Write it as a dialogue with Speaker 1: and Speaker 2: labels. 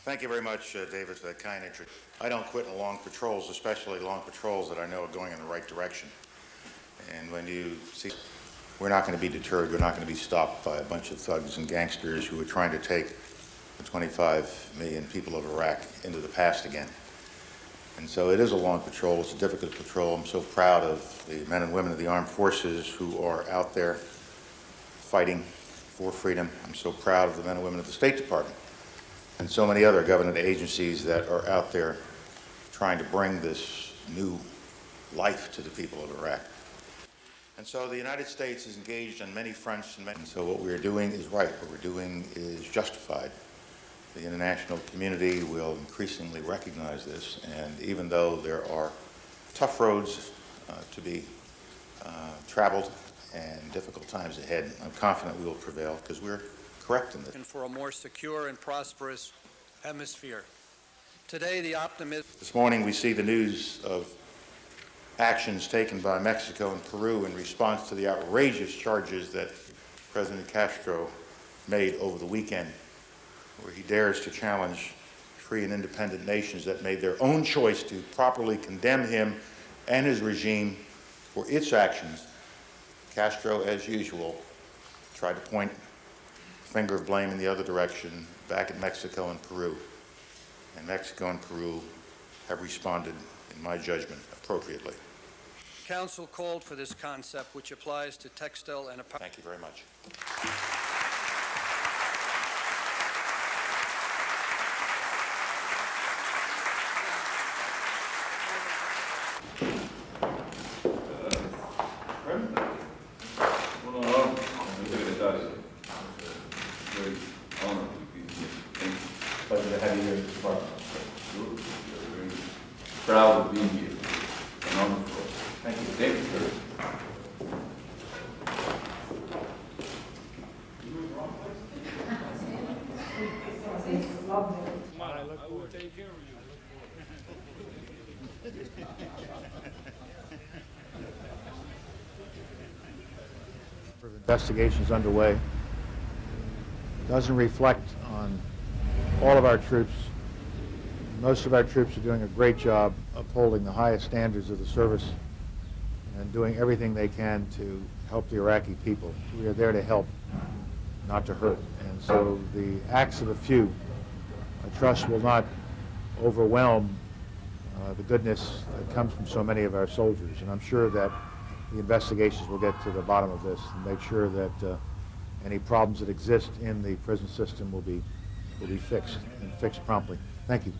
Speaker 1: Thank you very much, David, for that kind intro. I don't quit in long patrols, especially long patrols that I know are going in the right direction. And when you see, we're not going to be deterred. We're not going to be stopped by a bunch of thugs and gangsters who are trying to take the 25 million people of Iraq into the past again. And so it is a long patrol. It's a difficult patrol. I'm so proud of the men and women of the armed forces who are out there fighting for freedom. I'm so proud of the men and women of the State Department and so many other government agencies that are out there trying to bring this new life to the people of Iraq. And so the United States is engaged on many fronts, and so what we're doing is right. What we're doing is justified. The international community will increasingly recognize this, and even though there are tough roads to be traveled and difficult times ahead, I'm confident we will prevail because we're correct in this.
Speaker 2: And for a more secure and prosperous hemisphere. Today, the optimism.
Speaker 1: This morning, we see the news of actions taken by Mexico and Peru in response to the outrageous charges that President Castro made over the weekend, where he dares to challenge free and independent nations that made their own choice to properly condemn him and his regime for its actions. Castro, as usual, tried to point the finger of blame in the other direction, back at Mexico and Peru. And Mexico and Peru have responded, in my judgment, appropriately.
Speaker 2: Council called for this concept, which applies to textile and apparel.
Speaker 1: Thank you very much.
Speaker 3: Pleasure to have you here at the department. Proud of being here. An honor for us. Thank you. Thank you, sir.
Speaker 4: I will take care of you.
Speaker 5: Investigations underway. Doesn't reflect on all of our troops. Most of our troops are doing a great job upholding the highest standards of the service and doing everything they can to help the Iraqi people. We are there to help, not to hurt. And so the acts of a few, I trust, will not overwhelm the goodness that comes from so many of our soldiers. And I'm sure that the investigations will get to the bottom of this and make sure that any problems that exist in the prison system will be fixed, and fixed promptly. Thank you.